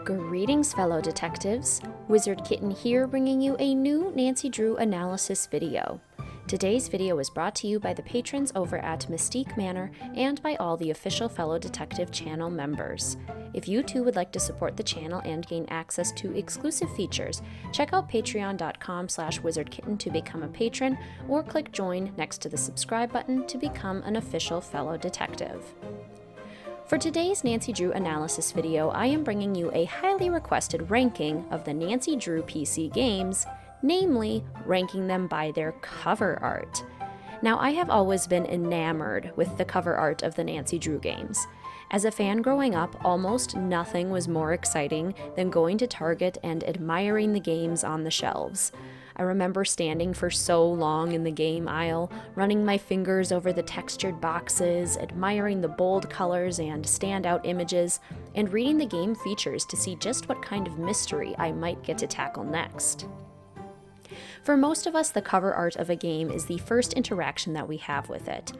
Greetings, fellow detectives. Wizard Kitten here, bringing you a new Nancy Drew analysis video. Today's video is brought to you by the patrons over at Mystique Manor and by all the official Fellow Detective channel members. If you too would like to support the channel and gain access to exclusive features, check out patreon.com/wizardkitten to become a patron, or click join next to the subscribe button to become an official Fellow Detective. For today's Nancy Drew analysis video, I am bringing you a highly requested ranking of the Nancy Drew PC games, namely ranking them by their cover art. Now, I have always been enamored with the cover art of the Nancy Drew games. As a fan growing up, almost nothing was more exciting than going to Target and admiring the games on the shelves. I remember standing for so long in the game aisle, running my fingers over the textured boxes, admiring the bold colors and standout images, and reading the game features to see just what kind of mystery I might get to tackle next. For most of us, the cover art of a game is the first interaction that we have with it.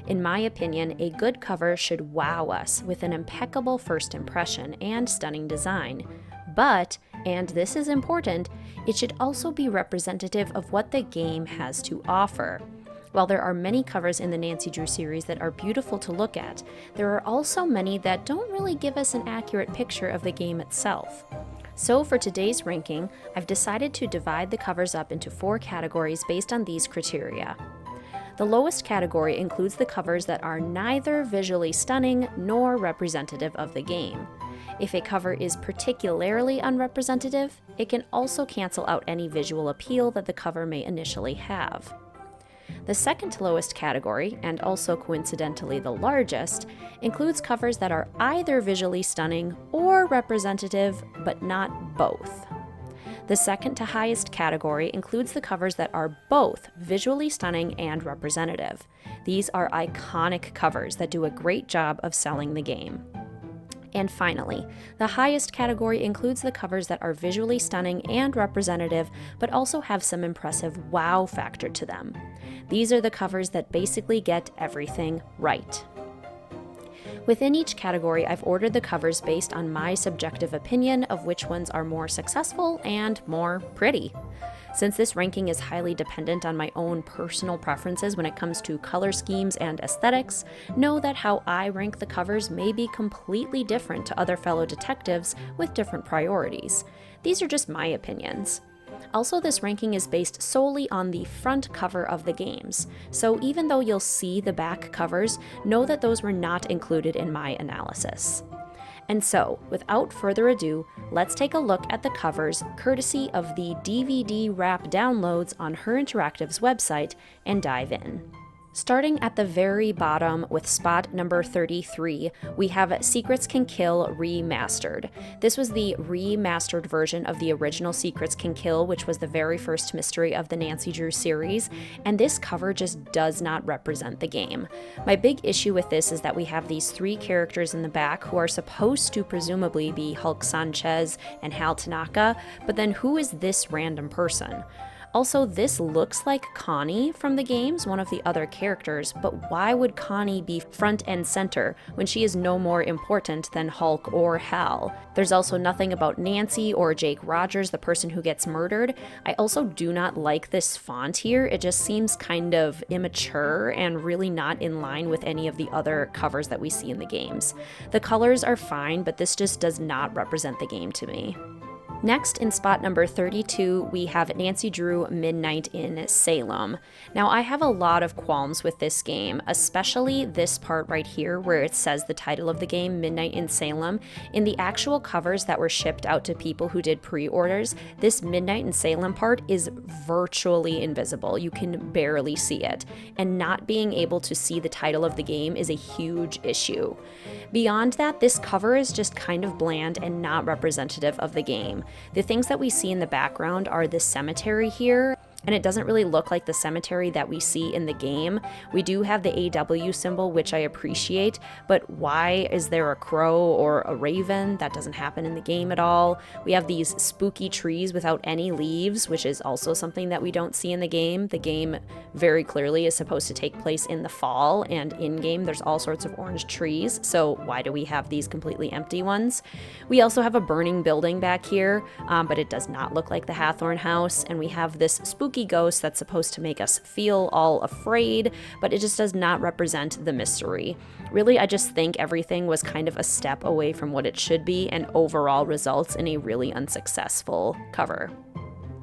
In my opinion, a good cover should wow us with an impeccable first impression and stunning design. But, and this is important, it should also be representative of what the game has to offer. While there are many covers in the Nancy Drew series that are beautiful to look at, there are also many that don't really give us an accurate picture of the game itself. So for today's ranking, I've decided to divide the covers up into 4 categories based on these criteria. The lowest category includes the covers that are neither visually stunning nor representative of the game. If a cover is particularly unrepresentative, it can also cancel out any visual appeal that the cover may initially have. The second to lowest category, and also coincidentally the largest, includes covers that are either visually stunning or representative, but not both. The second to highest category includes the covers that are both visually stunning and representative. These are iconic covers that do a great job of selling the game. And finally, the highest category includes the covers that are visually stunning and representative, but also have some impressive wow factor to them. These are the covers that basically get everything right. Within each category, I've ordered the covers based on my subjective opinion of which ones are more successful and more pretty. Since this ranking is highly dependent on my own personal preferences when it comes to color schemes and aesthetics, know that how I rank the covers may be completely different to other fellow detectives with different priorities. These are just my opinions. Also, this ranking is based solely on the front cover of the games, so even though you'll see the back covers, know that those were not included in my analysis. And so, without further ado, let's take a look at the covers courtesy of the DVD wrap downloads on Her Interactive's website and dive in. Starting at the very bottom with spot number 33, we have Secrets Can Kill Remastered. This was the remastered version of the original Secrets Can Kill, which was the very first mystery of the Nancy Drew series, and this cover just does not represent the game. My big issue with this is that we have these 3 characters in the back who are supposed to presumably be Hulk Sanchez and Hal Tanaka, but then who is this random person? Also, this looks like Connie from the games, one of the other characters, but why would Connie be front and center when she is no more important than Hulk or Hal? There's also nothing about Nancy or Jake Rogers, the person who gets murdered. I also do not like this font here. It just seems kind of immature and really not in line with any of the other covers that we see in the games. The colors are fine, but this just does not represent the game to me. Next, in spot number 32, we have Nancy Drew Midnight in Salem. Now, I have a lot of qualms with this game, especially this part right here where it says the title of the game, Midnight in Salem. In the actual covers that were shipped out to people who did pre-orders, this Midnight in Salem part is virtually invisible. You can barely see it, and not being able to see the title of the game is a huge issue. Beyond that, this cover is just kind of bland and not representative of the game. The things that we see in the background are the cemetery here, and it doesn't really look like the cemetery that we see in the game. We do have the AW symbol, which I appreciate, but why is there a crow or a raven? That doesn't happen in the game at all. We have these spooky trees without any leaves, which is also something that we don't see in the game. The game very clearly is supposed to take place in the fall, and in-game there's all sorts of orange trees, so why do we have these completely empty ones? We also have a burning building back here, but it does not look like the Hathorn house, and we have this spooky ghost that's supposed to make us feel all afraid, but it just does not represent the mystery. Really, I just think everything was kind of a step away from what it should be, and overall results in a really unsuccessful cover.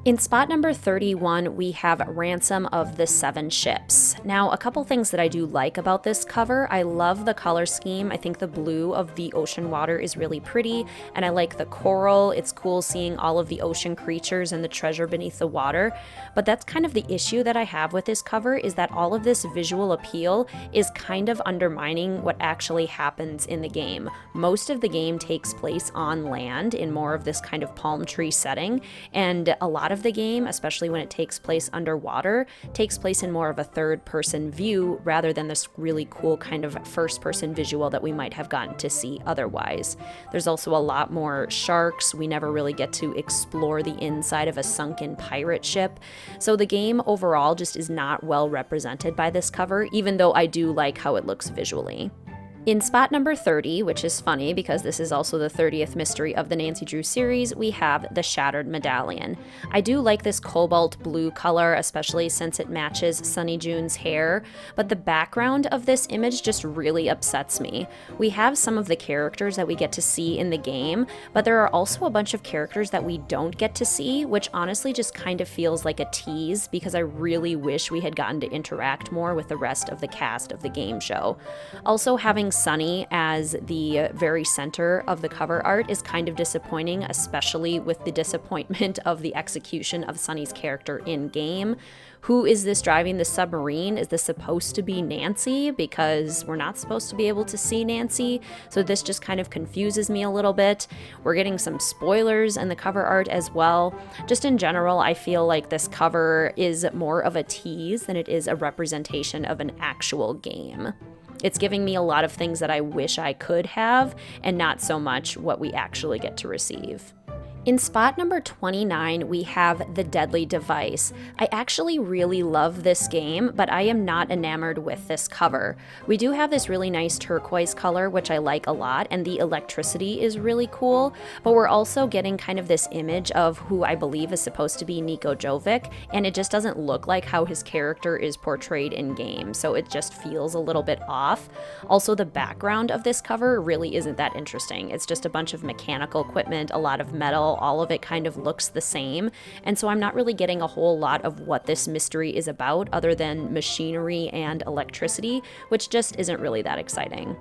In spot number 31, we have Ransom of the Seven Ships. Now, a couple things that I do like about this cover. I love the color scheme. I think the blue of the ocean water is really pretty, and I like the coral. It's cool seeing all of the ocean creatures and the treasure beneath the water. But that's kind of the issue that I have with this cover, is that all of this visual appeal is kind of undermining what actually happens in the game. Most of the game takes place on land in more of this kind of palm tree setting, and a lot of the game, especially when it takes place underwater, takes place in more of a third-person view rather than this really cool kind of first-person visual that we might have gotten to see otherwise. There's also a lot more sharks. We never really get to explore the inside of a sunken pirate ship. So the game overall just is not well represented by this cover, even though I do like how it looks visually. In spot number 30, which is funny because this is also the 30th mystery of the Nancy Drew series, we have the Shattered Medallion. I do like this cobalt blue color, especially since it matches Sunny June's hair, but the background of this image just really upsets me. We have some of the characters that we get to see in the game, but there are also a bunch of characters that we don't get to see, which honestly just kind of feels like a tease because I really wish we had gotten to interact more with the rest of the cast of the game show. Also, having Sunny as the very center of the cover art is kind of disappointing, especially with the disappointment of the execution of Sunny's character in-game. Who is this driving the submarine? Is this supposed to be Nancy? Because we're not supposed to be able to see Nancy, so this just kind of confuses me a little bit. We're getting some spoilers in the cover art as well. Just in general, I feel like this cover is more of a tease than it is a representation of an actual game. It's giving me a lot of things that I wish I could have, and not so much what we actually get to receive. In spot number 29, we have The Deadly Device. I actually really love this game, but I am not enamored with this cover. We do have this really nice turquoise color, which I like a lot, and the electricity is really cool, but we're also getting kind of this image of who I believe is supposed to be Nico Jovic, and it just doesn't look like how his character is portrayed in game, so it just feels a little bit off. Also, the background of this cover really isn't that interesting. It's just a bunch of mechanical equipment, a lot of metal, all of it kind of looks the same, and so I'm not really getting a whole lot of what this mystery is about other than machinery and electricity, which just isn't really that exciting.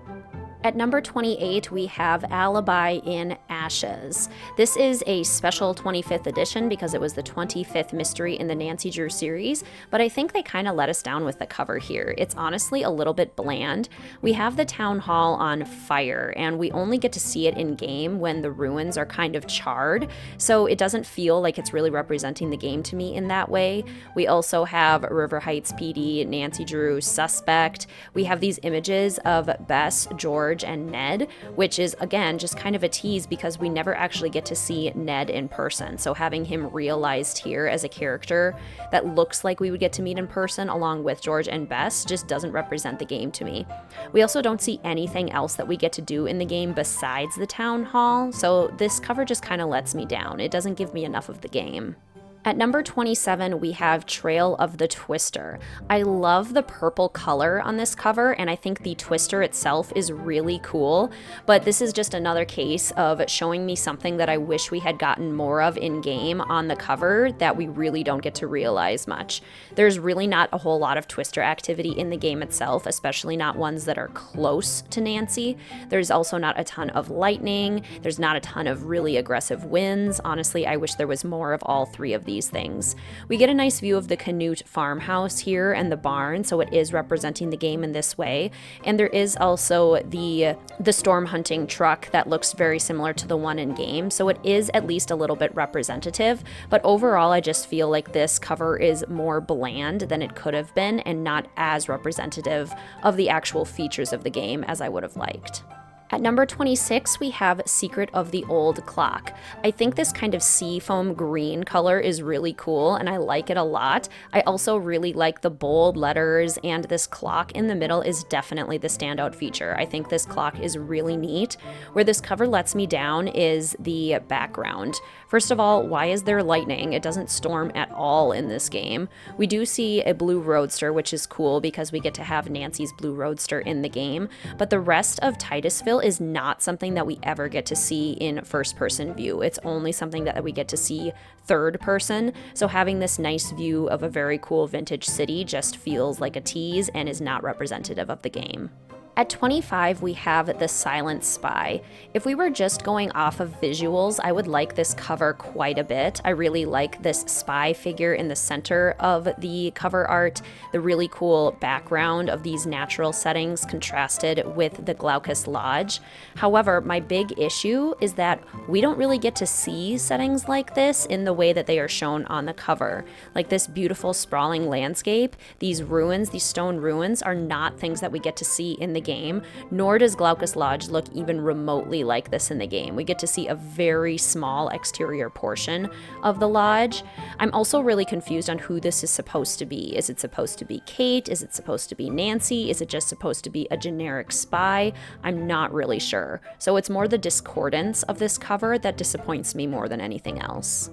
At number 28, we have Alibi in Ashes. This is a special 25th edition because it was the 25th mystery in the Nancy Drew series, but I think they kind of let us down with the cover here. It's honestly a little bit bland. We have the town hall on fire, and we only get to see it in game when the ruins are kind of charred, so it doesn't feel like it's really representing the game to me in that way. We also have River Heights PD, Nancy Drew, Suspect. We have these images of Bess, George, and Ned, which is again just kind of a tease because we never actually get to see Ned in person. So having him realized here as a character that looks like we would get to meet in person along with George and Bess just doesn't represent the game to me. We also don't see anything else that we get to do in the game besides the town hall, so this cover just kind of lets me down. It doesn't give me enough of the game. At number 27, we have Trail of the Twister. I love the purple color on this cover, and I think the twister itself is really cool, but this is just another case of showing me something that I wish we had gotten more of in-game on the cover that we really don't get to realize much. There's really not a whole lot of twister activity in the game itself, especially not ones that are close to Nancy. There's also not a ton of lightning. There's not a ton of really aggressive winds. Honestly, I wish there was more of all three of these these things. We get a nice view of the Canute farmhouse here and the barn, so it is representing the game in this way. And there is also the storm hunting truck that looks very similar to the one in game, so it is at least a little bit representative. But overall, I just feel like this cover is more bland than it could have been and not as representative of the actual features of the game as I would have liked. At number 26, we have Secret of the Old Clock. I think this kind of seafoam green color is really cool, and I like it a lot. I also really like the bold letters, and this clock in the middle is definitely the standout feature. I think this clock is really neat. Where this cover lets me down is the background. First of all, why is there lightning? It doesn't storm at all in this game. We do see a blue roadster, which is cool because we get to have Nancy's blue roadster in the game, but the rest of Titusville is not something that we ever get to see in first-person view. It's only something that we get to see third person, so having this nice view of a very cool vintage city just feels like a tease and is not representative of the game. At 25, we have The Silent Spy. If we were just going off of visuals, I would like this cover quite a bit. I really like this spy figure in the center of the cover art, the really cool background of these natural settings contrasted with the Glaucus Lodge. However, my big issue is that we don't really get to see settings like this in the way that they are shown on the cover. Like this beautiful sprawling landscape, these ruins, these stone ruins, are not things that we get to see in the game, nor does Glaucus Lodge look even remotely like this in the game. We get to see a very small exterior portion of the lodge. I'm also really confused on who this is supposed to be. Is it supposed to be Kate? Is it supposed to be Nancy? Is it just supposed to be a generic spy? I'm not really sure. So it's more the discordance of this cover that disappoints me more than anything else.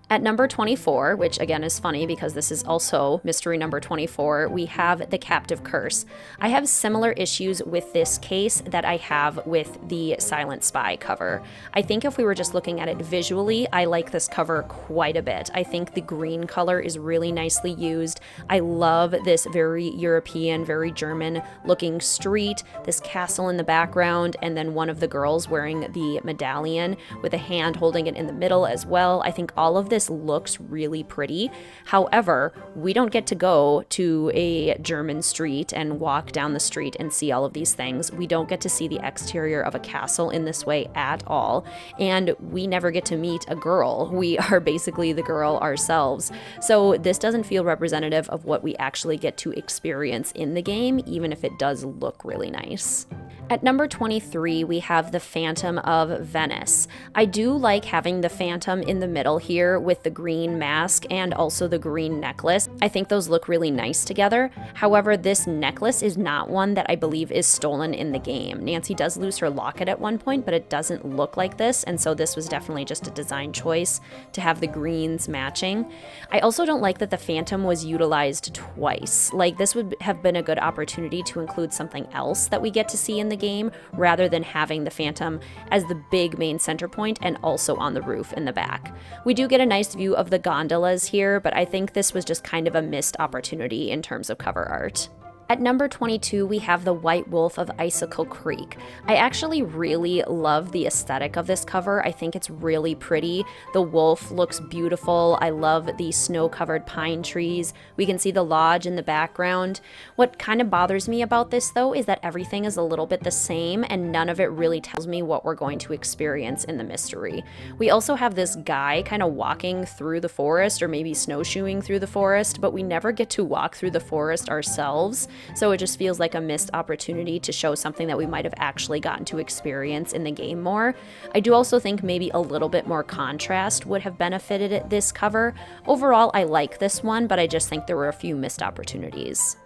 At number 24, which again is funny because this is also mystery number 24, we have The Captive Curse. I have similar issues with this case that I have with the Silent Spy cover. I think if we were just looking at it visually, I like this cover quite a bit. I think the green color is really nicely used. I love this very European, very German looking street, this castle in the background, and then one of the girls wearing the medallion with a hand holding it in the middle as well. I think all of this looks really pretty. However, we don't get to go to a German street and walk down the street and see all of these things. We don't get to see the exterior of a castle in this way at all. And we never get to meet a girl. We are basically the girl ourselves. So this doesn't feel representative of what we actually get to experience in the game, even if it does look really nice. At number 23, we have the Phantom of Venice. I do like having the Phantom in the middle here with the green mask and also the green necklace. I think those look really nice together. However, this necklace is not one that I believe is stolen in the game. Nancy does lose her locket at one point, but it doesn't look like this, and so this was definitely just a design choice to have the greens matching. I also don't like that the Phantom was utilized twice. Like, this would have been a good opportunity to include something else that we get to see in the game rather than having the Phantom as the big main center point and also on the roof in the back. We do get a nice view of the gondolas here, but I think this was just kind of a missed opportunity in terms of cover art. At number 22, we have the White Wolf of Icicle Creek. I actually really love the aesthetic of this cover. I think it's really pretty. The wolf looks beautiful. I love the snow-covered pine trees. We can see the lodge in the background. What kind of bothers me about this, though, is that everything is a little bit the same, and none of it really tells me what we're going to experience in the mystery. We also have this guy kind of walking through the forest, or maybe snowshoeing through the forest, but we never get to walk through the forest ourselves. So it just feels like a missed opportunity to show something that we might have actually gotten to experience in the game more. I do also think maybe a little bit more contrast would have benefited this cover. Overall, I like this one, but I just think there were a few missed opportunities.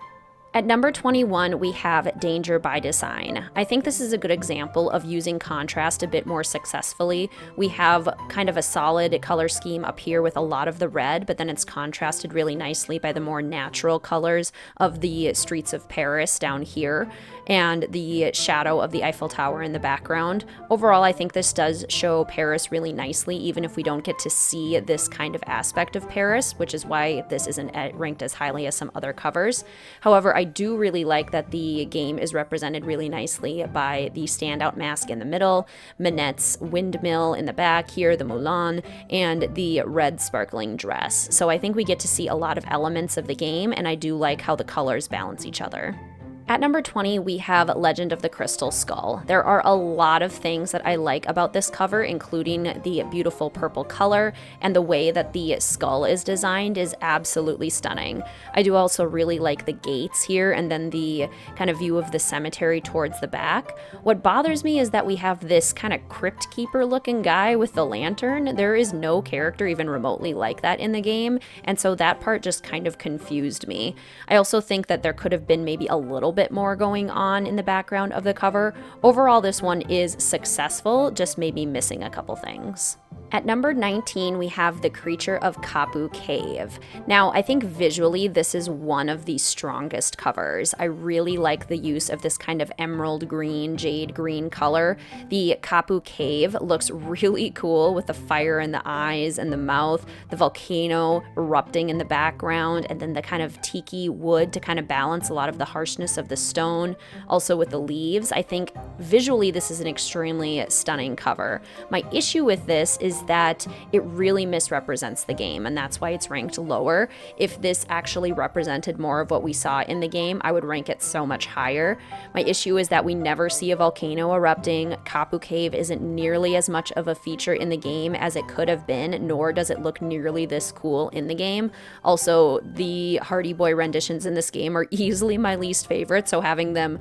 At number 21, we have Danger by Design. I think this is a good example of using contrast a bit more successfully. We have kind of a solid color scheme up here with a lot of the red, but then it's contrasted really nicely by the more natural colors of the streets of Paris down here and the shadow of the Eiffel Tower in the background. Overall, I think this does show Paris really nicely, even if we don't get to see this kind of aspect of Paris, which is why this isn't ranked as highly as some other covers. However, I do really like that the game is represented really nicely by the standout mask in the middle, Minette's windmill in the back here, the Moulin, and the red sparkling dress. So I think we get to see a lot of elements of the game, and I do like how the colors balance each other. At number 20, we have Legend of the Crystal Skull. There are a lot of things that I like about this cover, including the beautiful purple color, and the way that the skull is designed is absolutely stunning. I do also really like the gates here, and then the kind of view of the cemetery towards the back. What bothers me is that we have this kind of crypt keeper looking guy with the lantern. There is no character even remotely like that in the game, and so that part just kind of confused me. I also think that there could have been maybe a little bit more going on in the background of the cover. Overall, this one is successful, just maybe missing a couple things. At number 19, we have The Creature of Kupu Cave. Now, I think visually this is one of the strongest covers. I really like the use of this kind of emerald green, jade green color. The Kupu Cave looks really cool with the fire in the eyes and the mouth, the volcano erupting in the background, and then the kind of tiki wood to kind of balance a lot of the harshness of the stone. Also with the leaves, I think visually this is an extremely stunning cover. My issue with this is that it really misrepresents the game, and that's why it's ranked lower. If this actually represented more of what we saw in the game, I would rank it so much higher. My issue is that we never see a volcano erupting. Kupu Cave isn't nearly as much of a feature in the game as it could have been, nor does it look nearly this cool in the game. Also, the Hardy Boy renditions in this game are easily my least favorite, so having them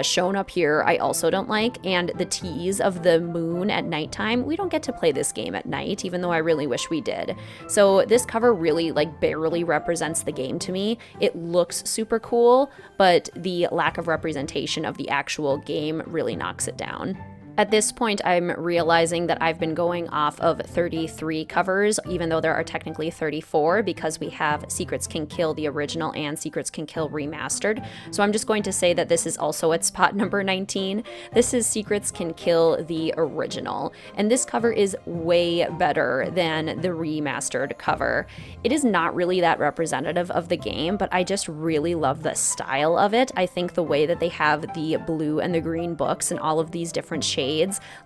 shown up here I also don't like. And the tease of the moon at nighttime, we don't get to play this game at night, even though I really wish we did. So this cover really barely represents the game to me. It looks super cool, but the lack of representation of the actual game really knocks it down. At this point, I'm realizing that I've been going off of 33 covers, even though there are technically 34, because we have Secrets Can Kill the original and Secrets Can Kill Remastered. So I'm just going to say that this is also at spot number 19. This is Secrets Can Kill the original, and this cover is way better than the remastered cover. It is not really that representative of the game, but I just really love the style of it. I think the way that they have the blue and the green books and all of these different shades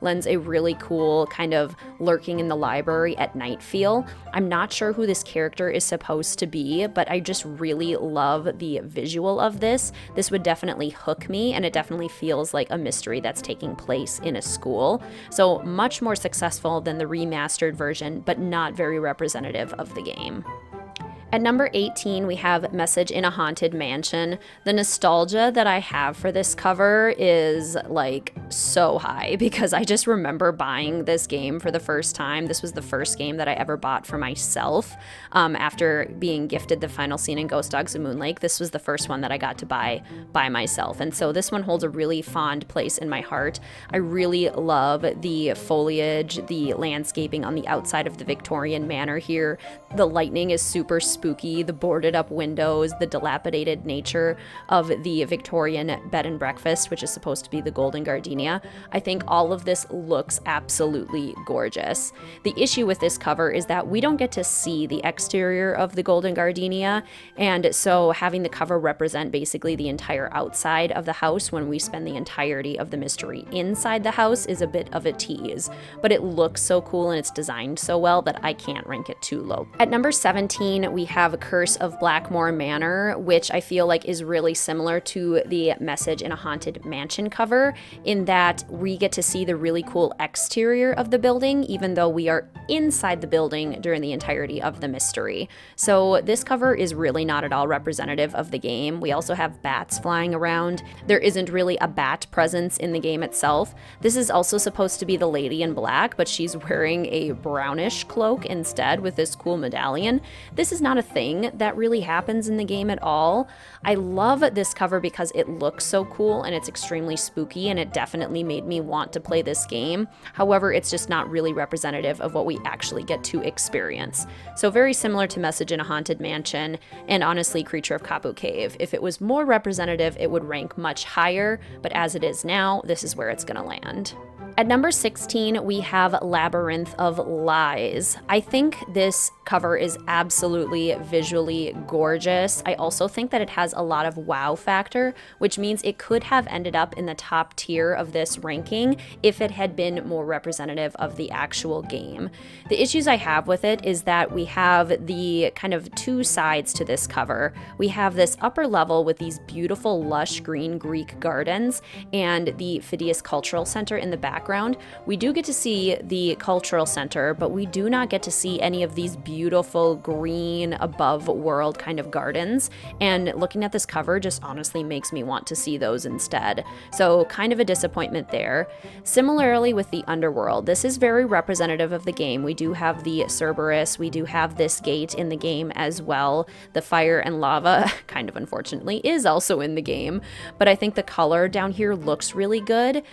lends a really cool kind of lurking in the library at night feel. I'm not sure who this character is supposed to be, but I just really love the visual of this. This would definitely hook me, and it definitely feels like a mystery that's taking place in a school. So much more successful than the remastered version, but not very representative of the game. At number 18, we have Message in a Haunted Mansion. The nostalgia that I have for this cover is so high, because I just remember buying this game for the first time. This was the first game that I ever bought for myself after being gifted the final scene in Ghost Dogs of Moonlake. This was the first one that I got to buy by myself, and so this one holds a really fond place in my heart. I really love the foliage, the landscaping on the outside of the Victorian manor here. The lightning is super spooky, the boarded up windows, the dilapidated nature of the Victorian bed and breakfast, which is supposed to be the Golden Gardenia. I think all of this looks absolutely gorgeous. The issue with this cover is that we don't get to see the exterior of the Golden Gardenia, and so having the cover represent basically the entire outside of the house when we spend the entirety of the mystery inside the house is a bit of a tease. But it looks so cool and it's designed so well that I can't rank it too low. At number 17, we have Curse of Blackmore Manor, which I feel like is really similar to the Message in a Haunted Mansion cover, in that we get to see the really cool exterior of the building, even though we are inside the building during the entirety of the mystery. So this cover is really not at all representative of the game. We also have bats flying around. There isn't really a bat presence in the game itself. This is also supposed to be the lady in black, but she's wearing a brownish cloak instead with this cool medallion. This is not a thing that really happens in the game at all. I love this cover because it looks so cool and it's extremely spooky, and it definitely made me want to play this game. However, it's just not really representative of what we actually get to experience. So very similar to Message in a Haunted Mansion, and honestly Creature of Kupu Cave. If it was more representative, it would rank much higher, but as it is now, this is where it's gonna land. At number 16, we have Labyrinth of Lies. I think this cover is absolutely visually gorgeous. I also think that it has a lot of wow factor, which means it could have ended up in the top tier of this ranking if it had been more representative of the actual game. The issues I have with it is that we have the kind of two sides to this cover. We have this upper level with these beautiful lush green Greek gardens and the Phidias Cultural Center in the background. We do get to see the cultural center, but we do not get to see any of these beautiful green above world kind of gardens. And looking at this cover just honestly makes me want to see those instead. So kind of a disappointment there. Similarly with the underworld, this is very representative of the game. We do have the Cerberus, we do have this gate in the game as well. The fire and lava, kind of unfortunately, is also in the game, but I think the color down here looks really good.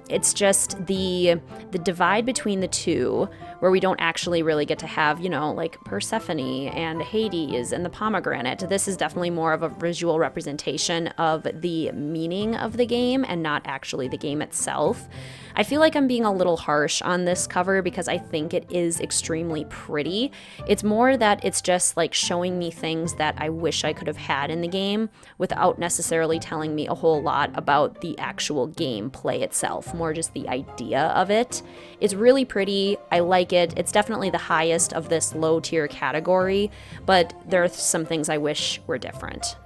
It's just the divide between the two, where we don't actually really get to have, you know, like Persephone and Hades and the pomegranate. This is definitely more of a visual representation of the meaning of the game and not actually the game itself. I feel like I'm being a little harsh on this cover because I think it is extremely pretty. It's more that it's just like showing me things that I wish I could have had in the game without necessarily telling me a whole lot about the actual gameplay itself, more just the idea of it. It's really pretty. I like it. It's definitely the highest of this low tier category, but there are some things I wish were different.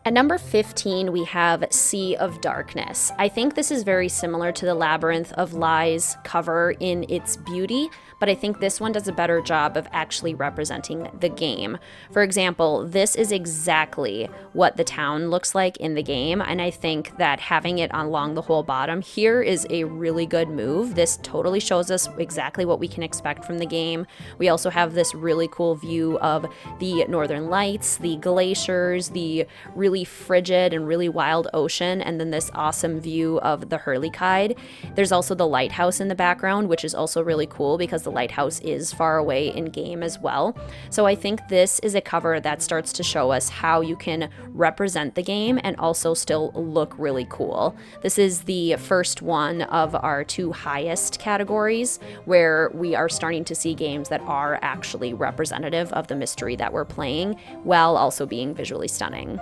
At number 15, we have Sea of Darkness. I think this is very similar to the Labyrinth of Lies cover in its beauty, but I think this one does a better job of actually representing the game. For example, this is exactly what the town looks like in the game, and I think that having it along the whole bottom here is a really good move. This totally shows us exactly what we can expect from the game. We also have this really cool view of the Northern Lights, the glaciers, the really frigid and really wild ocean, and then this awesome view of the Hurleytide. There's also the lighthouse in the background, which is also really cool because the lighthouse is far away in game as well. So I think this is a cover that starts to show us how you can represent the game and also still look really cool. This is the first one of our two highest categories where we are starting to see games that are actually representative of the mystery that we're playing while also being visually stunning.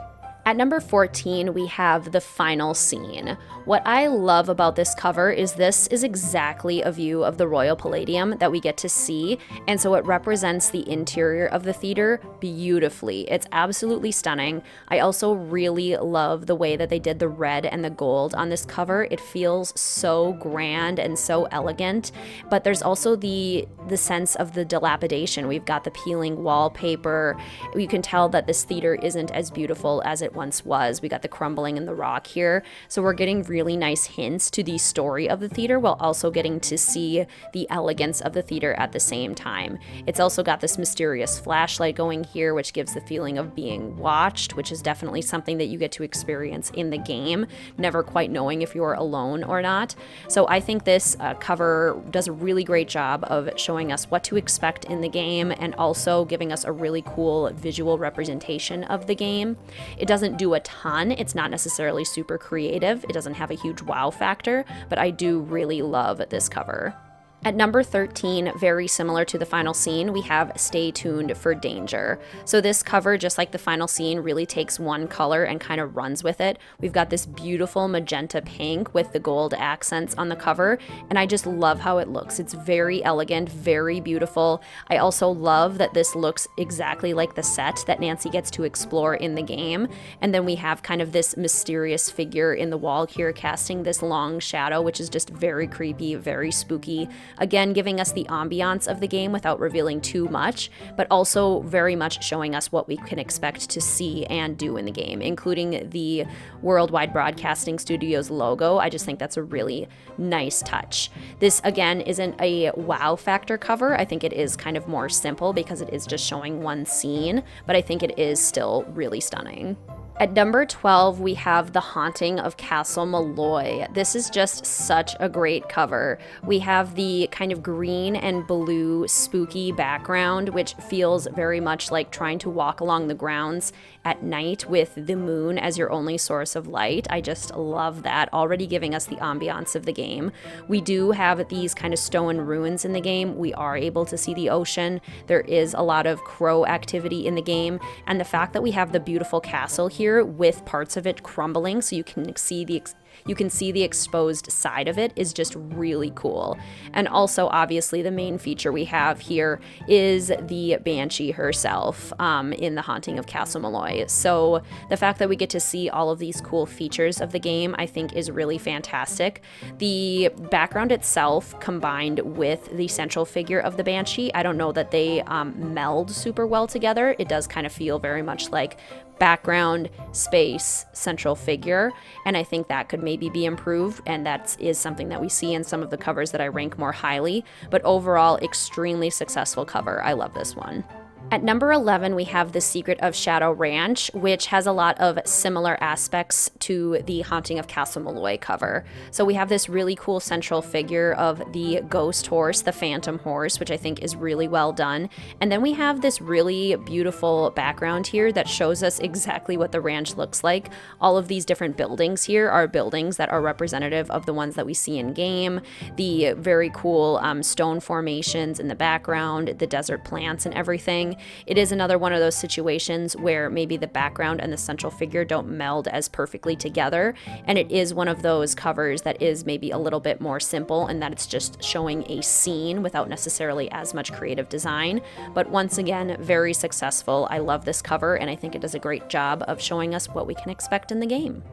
At number 14, we have The Final Scene. What I love about this cover is this is exactly a view of the Royal Palladium that we get to see, and so it represents the interior of the theater beautifully. It's absolutely stunning. I also really love the way that they did the red and the gold on this cover. It feels so grand and so elegant, but there's also the sense of the dilapidation. We've got the peeling wallpaper. You can tell that this theater isn't as beautiful as it once was. We got the crumbling in the rock here. So we're getting really nice hints to the story of the theater while also getting to see the elegance of the theater at the same time. It's also got this mysterious flashlight going here, which gives the feeling of being watched, which is definitely something that you get to experience in the game, never quite knowing if you're alone or not. So I think this cover does a really great job of showing us what to expect in the game and also giving us a really cool visual representation of the game. It doesn't do a ton. It's not necessarily super creative. It doesn't have a huge wow factor, but I do really love this cover. At number 13, very similar to The Final Scene, we have Stay Tuned for Danger. So this cover, just like The Final Scene, really takes one color and kind of runs with it. We've got this beautiful magenta pink with the gold accents on the cover, and I just love how it looks. It's very elegant, very beautiful. I also love that this looks exactly like the set that Nancy gets to explore in the game. And then we have kind of this mysterious figure in the wall here casting this long shadow, which is just very creepy, very spooky. Again, giving us the ambiance of the game without revealing too much, but also very much showing us what we can expect to see and do in the game, including the Worldwide Broadcasting Studios logo. I just think that's a really nice touch. This, again, isn't a wow factor cover. I think it is kind of more simple because it is just showing one scene, but I think it is still really stunning. At number 12, we have The Haunting of Castle Malloy. This is just such a great cover. We have the kind of green and blue spooky background, which feels very much like trying to walk along the grounds at night with the moon as your only source of light. I just love that, already giving us the ambiance of the game. We do have these kind of stone ruins in the game. We are able to see the ocean. There is a lot of crow activity in the game, and the fact that we have the beautiful castle here with parts of it crumbling so you can see the exposed side of it is just really cool. And also, obviously, the main feature we have here is the Banshee herself in The Haunting of Castle Malloy. So the fact that we get to see all of these cool features of the game, I think, is really fantastic. The background itself combined with the central figure of the Banshee, I don't know that they meld super well together. It does kind of feel very much like background, space, central figure, and I think that could maybe be improved, and that is something that we see in some of the covers that I rank more highly, but overall, extremely successful cover. I love this one. At number 11, we have The Secret of Shadow Ranch, which has a lot of similar aspects to the Haunting of Castle Malloy cover. So we have this really cool central figure of the ghost horse, the phantom horse, which I think is really well done. And then we have this really beautiful background here that shows us exactly what the ranch looks like. All of these different buildings here are buildings that are representative of the ones that we see in game. The very cool stone formations in the background, the desert plants and everything. It is another one of those situations where maybe the background and the central figure don't meld as perfectly together, and it is one of those covers that is maybe a little bit more simple in that it's just showing a scene without necessarily as much creative design. But once again, very successful. I love this cover, and I think it does a great job of showing us what we can expect in the game.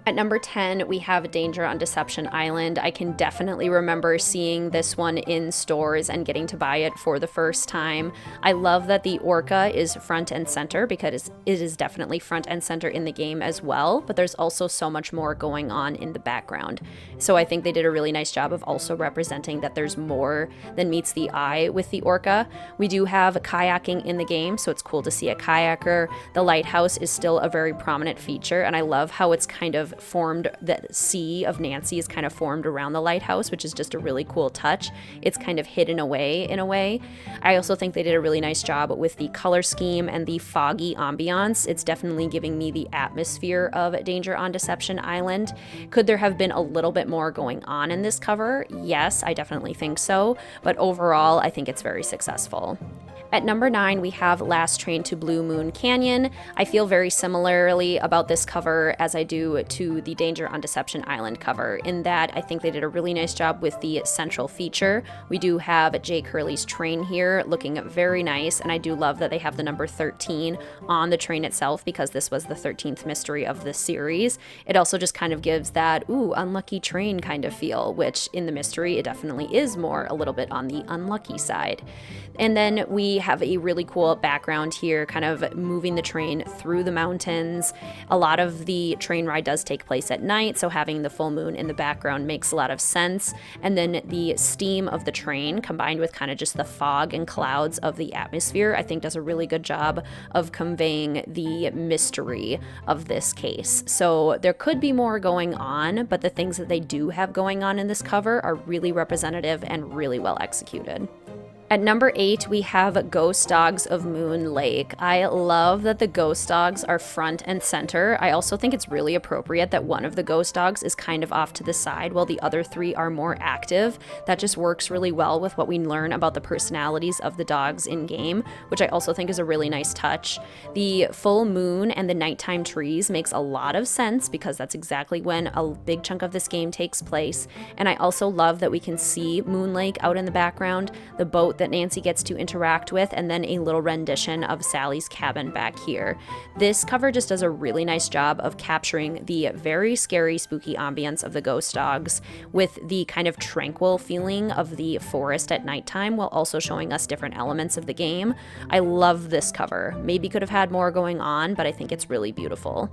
At number 10, we have Danger on Deception Island. I can definitely remember seeing this one in stores and getting to buy it for the first time. I love that the orca is front and center because it is definitely front and center in the game as well, but there's also so much more going on in the background. So I think they did a really nice job of also representing that there's more than meets the eye with the orca. We do have kayaking in the game, so it's cool to see a kayaker. The lighthouse is still a very prominent feature, and I love how it's kind of formed, the sea of Nancy is kind of formed around the lighthouse, which is just a really cool touch. It's kind of hidden away in a way. I also think they did a really nice job with the color scheme and the foggy ambiance. It's definitely giving me the atmosphere of Danger on Deception Island. Could there have been a little bit more going on in this cover? Yes, I definitely think so, but overall, I think it's very successful. At number 9, we have Last Train to Blue Moon Canyon. I feel very similarly about this cover as I do to the Danger on Deception Island cover, in that I think they did a really nice job with the central feature. We do have Jake Hurley's train here looking very nice, and I do love that they have the number 13 on the train itself because this was the 13th mystery of the series. It also just kind of gives that, ooh, unlucky train kind of feel, which in the mystery, it definitely is more a little bit on the unlucky side. And then we have a really cool background here, kind of moving the train through the mountains. A lot of the train ride does take place at night, so having the full moon in the background makes a lot of sense. And then the steam of the train combined with kind of just the fog and clouds of the atmosphere, I think does a really good job of conveying the mystery of this case. So there could be more going on, but the things that they do have going on in this cover are really representative and really well executed. At number 8, we have Ghost Dogs of Moon Lake. I love that the ghost dogs are front and center. I also think it's really appropriate that one of the ghost dogs is kind of off to the side while the other 3 are more active. That just works really well with what we learn about the personalities of the dogs in game, which I also think is a really nice touch. The full moon and the nighttime trees makes a lot of sense because that's exactly when a big chunk of this game takes place. And I also love that we can see Moon Lake out in the background, the boat that Nancy gets to interact with, and then a little rendition of Sally's cabin back here. This cover just does a really nice job of capturing the very scary, spooky ambience of the ghost dogs with the kind of tranquil feeling of the forest at nighttime while also showing us different elements of the game. I love this cover. Maybe could have had more going on, but I think it's really beautiful.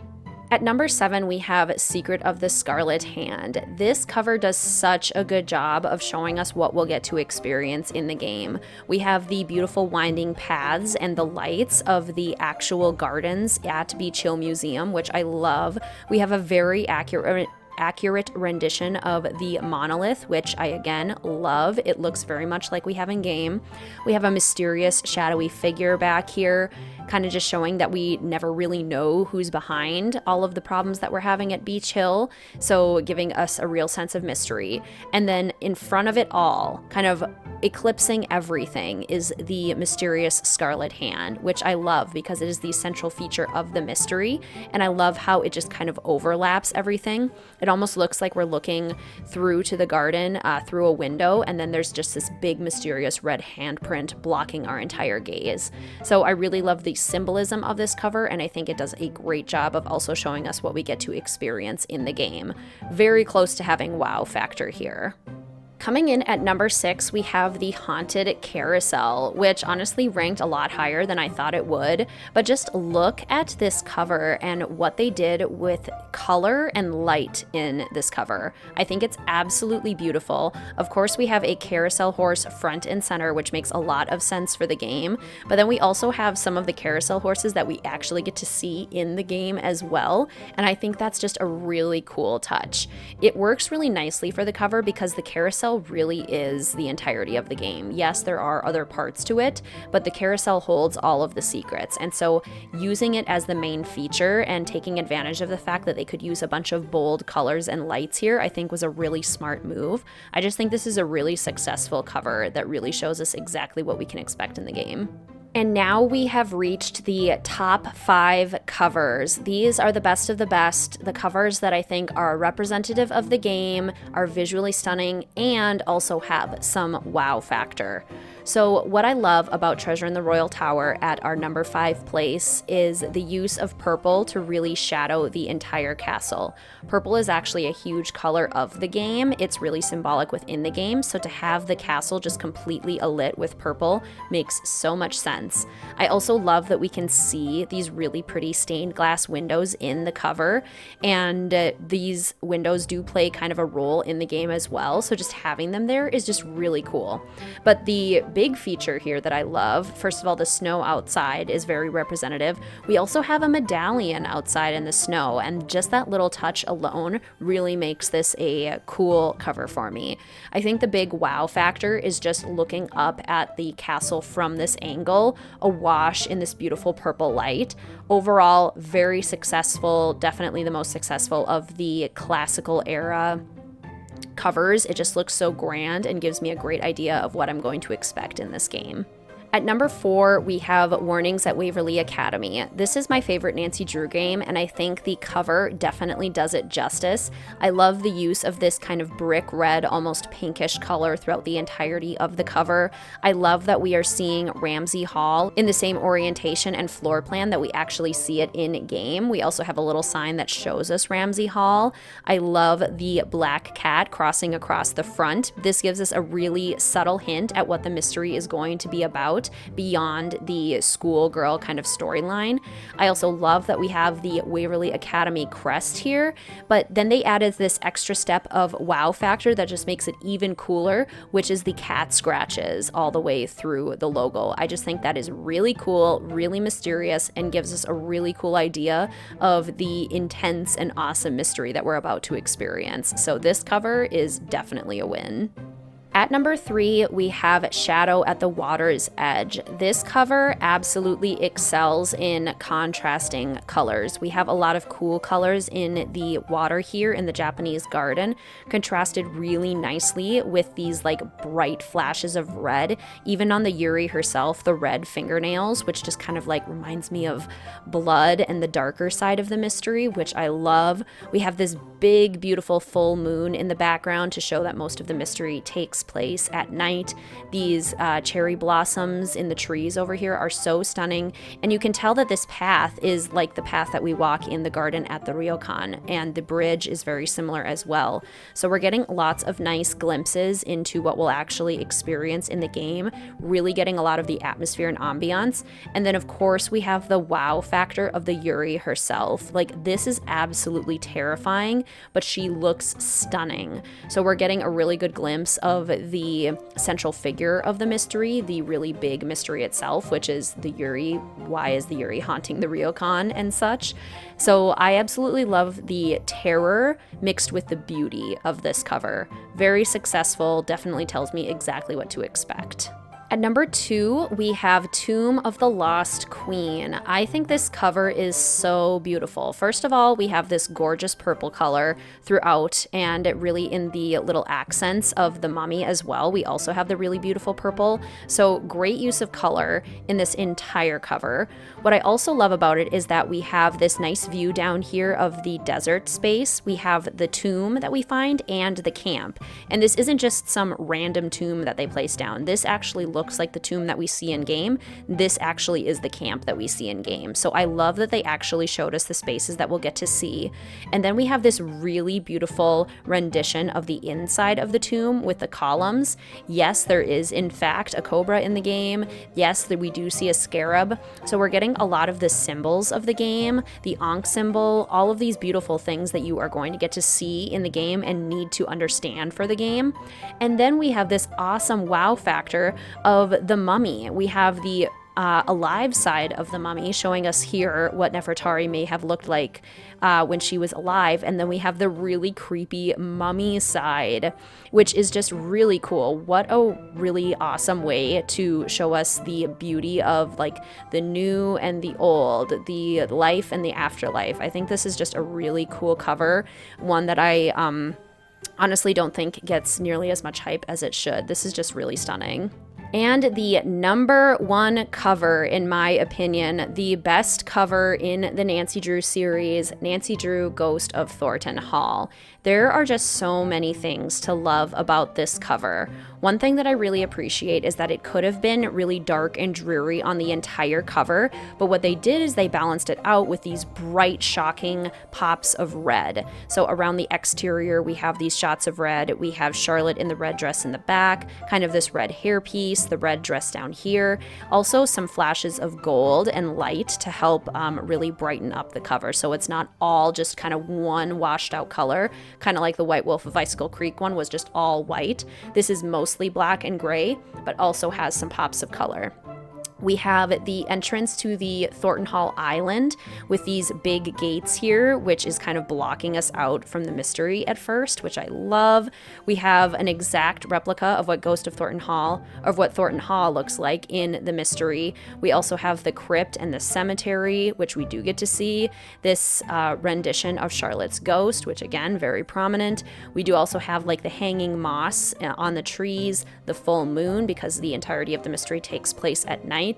At number 7, we have Secret of the Scarlet Hand. This cover does such a good job of showing us what we'll get to experience in the game. We have the beautiful winding paths and the lights of the actual gardens at Beach Hill Museum, which I love. We have a very accurate rendition of the monolith, which I again love. It looks very much like we have in game. We have a mysterious shadowy figure back here, kind of just showing that we never really know who's behind all of the problems that we're having at Beach Hill, so giving us a real sense of mystery. And then in front of it all, kind of eclipsing everything, is the mysterious Scarlet Hand, which I love because it is the central feature of the mystery, and I love how it just kind of overlaps everything. It almost looks like we're looking through to the garden through a window, and then there's just this big mysterious red handprint blocking our entire gaze. So I really love the symbolism of this cover, and I think it does a great job of also showing us what we get to experience in the game. Very close to having wow factor here. Coming in at number 6, we have the Haunted Carousel, which honestly ranked a lot higher than I thought it would. But just look at this cover and what they did with color and light in this cover. I think it's absolutely beautiful. Of course, we have a carousel horse front and center, which makes a lot of sense for the game. But then we also have some of the carousel horses that we actually get to see in the game as well. And I think that's just a really cool touch. It works really nicely for the cover because the carousel really is the entirety of the game. Yes, there are other parts to it, but the carousel holds all of the secrets. And so using it as the main feature and taking advantage of the fact that they could use a bunch of bold colors and lights here, I think was a really smart move. I just think this is a really successful cover that really shows us exactly what we can expect in the game. And now we have reached the top 5 covers. These are the best of the best, the covers that I think are representative of the game, are visually stunning, and also have some wow factor. So what I love about Treasure in the Royal Tower at our number 5 place is the use of purple to really shadow the entire castle. Purple is actually a huge color of the game. It's really symbolic within the game, so to have the castle just completely alit with purple makes so much sense. I also love that we can see these really pretty stained glass windows in the cover, and these windows do play kind of a role in the game as well, so just having them there is just really cool. But the big feature here that I love, first of all, the snow outside is very representative. We also have a medallion outside in the snow, and just that little touch alone really makes this a cool cover for me. I think the big wow factor is just looking up at the castle from this angle, awash in this beautiful purple light. Overall, very successful, definitely the most successful of the classical era covers. It just looks so grand and gives me a great idea of what I'm going to expect in this game. At number 4, we have Warnings at Waverly Academy. This is my favorite Nancy Drew game, and I think the cover definitely does it justice. I love the use of this kind of brick red, almost pinkish color throughout the entirety of the cover. I love that we are seeing Ramsey Hall in the same orientation and floor plan that we actually see it in game. We also have a little sign that shows us Ramsey Hall. I love the black cat crossing across the front. This gives us a really subtle hint at what the mystery is going to be about, beyond the schoolgirl kind of storyline. I also love that we have the Waverly Academy crest here, but then they added this extra step of wow factor that just makes it even cooler, which is the cat scratches all the way through the logo. I just think that is really cool, really mysterious, and gives us a really cool idea of the intense and awesome mystery that we're about to experience. So this cover is definitely a win. At number 3, we have Shadow at the Water's Edge. This cover absolutely excels in contrasting colors. We have a lot of cool colors in the water here in the Japanese garden, contrasted really nicely with these like bright flashes of red. Even on the Yuri herself, the red fingernails, which just kind of like reminds me of blood and the darker side of the mystery, which I love. We have this big, beautiful full moon in the background to show that most of the mystery takes takes place at night. These cherry blossoms in the trees over here are so stunning, and you can tell that this path is like the path that we walk in the garden at the ryokan, and the bridge is very similar as well. So we're getting lots of nice glimpses into what we'll actually experience in the game, really getting a lot of the atmosphere and ambiance. And then of course we have the wow factor of the Yuri herself. Like, this is absolutely terrifying, but she looks stunning. So we're getting a really good glimpse of the central figure of the mystery, the really big mystery itself, which is the Yuri. Why is the Yuri haunting the ryokan and such? So I absolutely love the terror mixed with the beauty of this cover. Very successful, definitely tells me exactly what to expect. At number 2, we have Tomb of the Lost Queen. I think this cover is so beautiful. First of all, we have this gorgeous purple color throughout, and really in the little accents of the mummy as well. We also have the really beautiful purple. So great use of color in this entire cover. What I also love about it is that we have this nice view down here of the desert space. We have the tomb that we find and the camp. And this isn't just some random tomb that they place down. This actually looks like the tomb that we see in game. This actually is the camp that we see in game. So I love that they actually showed us the spaces that we'll get to see. And then we have this really beautiful rendition of the inside of the tomb with the columns. Yes, there is in fact a cobra in the game. Yes, we do see a scarab. So we're getting a lot of the symbols of the game, the Ankh symbol, all of these beautiful things that you are going to get to see in the game and need to understand for the game. And then we have this awesome wow factor of the mummy. We have the alive side of the mummy showing us here what Nefertari may have looked like when she was alive, and then we have the really creepy mummy side, which is just really cool. What a really awesome way to show us the beauty of like the new and the old, the life and the afterlife. I think this is just a really cool cover, one that I honestly don't think gets nearly as much hype as it should. This is just really stunning. And the number 1 cover, in my opinion, the best cover in the Nancy Drew series, Nancy Drew Ghost of Thornton Hall. There are just so many things to love about this cover. One thing that I really appreciate is that it could have been really dark and dreary on the entire cover, but what they did is they balanced it out with these bright, shocking pops of red. So around the exterior, we have these shots of red. We have Charlotte in the red dress in the back, kind of this red hairpiece, the red dress down here. Also some flashes of gold and light to help really brighten up the cover. So it's not all just kind of one washed out color, kind of like the White Wolf of Icicle Creek one was just all white. This is mostly black and gray, but also has some pops of color. We have the entrance to the Thornton Hall Island with these big gates here, which is kind of blocking us out from the mystery at first, which I love. We have an exact replica of what Thornton Hall looks like in the mystery. We also have the crypt and the cemetery, which we do get to see. This rendition of Charlotte's ghost, which again, very prominent. We do also have like the hanging moss on the trees, the full moon, because the entirety of the mystery takes place at night.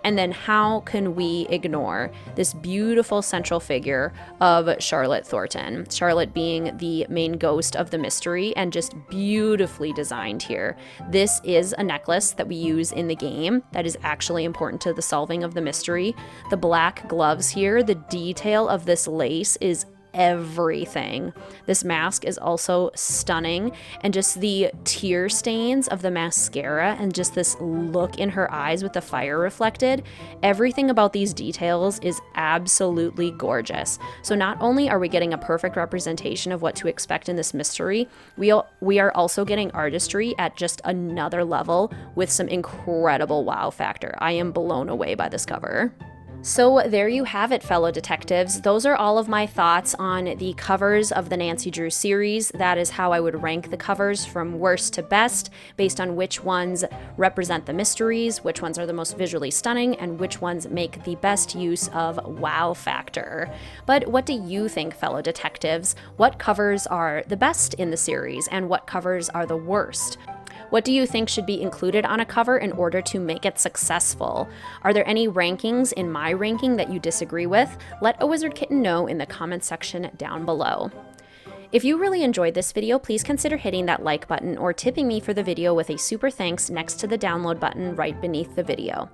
And then how can we ignore this beautiful central figure of Charlotte Thornton? Charlotte being the main ghost of the mystery and just beautifully designed here. This is a necklace that we use in the game that is actually important to the solving of the mystery. The black gloves here, the detail of this lace is everything. This mask is also stunning, and just the tear stains of the mascara and just this look in her eyes with the fire reflected, everything about these details is absolutely gorgeous. So not only are we getting a perfect representation of what to expect in this mystery, we are also getting artistry at just another level with some incredible wow factor. I am blown away by this cover. So there you have it, fellow detectives. Those are all of my thoughts on the covers of the Nancy Drew series. That is how I would rank the covers from worst to best, based on which ones represent the mysteries, which ones are the most visually stunning, and which ones make the best use of wow factor. But what do you think, fellow detectives? What covers are the best in the series, and what covers are the worst? What do you think should be included on a cover in order to make it successful? Are there any rankings in my ranking that you disagree with? Let a Wizard Kitten know in the comments section down below. If you really enjoyed this video, please consider hitting that like button or tipping me for the video with a super thanks next to the download button right beneath the video.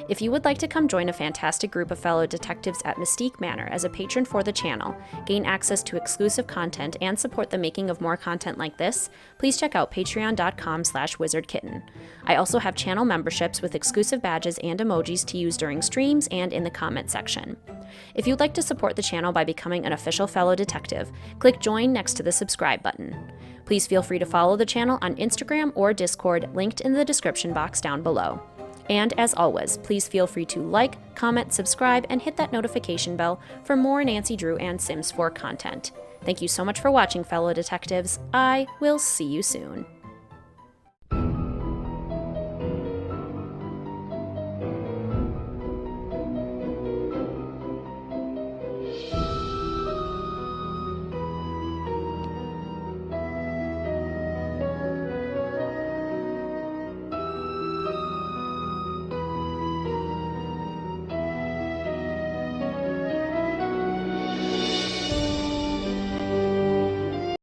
If you would like to come join a fantastic group of fellow detectives at Mystique Manor as a patron for the channel, gain access to exclusive content, and support the making of more content like this, please check out patreon.com/wizardkitten. I also have channel memberships with exclusive badges and emojis to use during streams and in the comment section. If you'd like to support the channel by becoming an official fellow detective, click join next to the subscribe button. Please feel free to follow the channel on Instagram or Discord, linked in the description box down below. And as always, please feel free to like, comment, subscribe, and hit that notification bell for more Nancy Drew and Sims 4 content. Thank you so much for watching, fellow detectives. I will see you soon.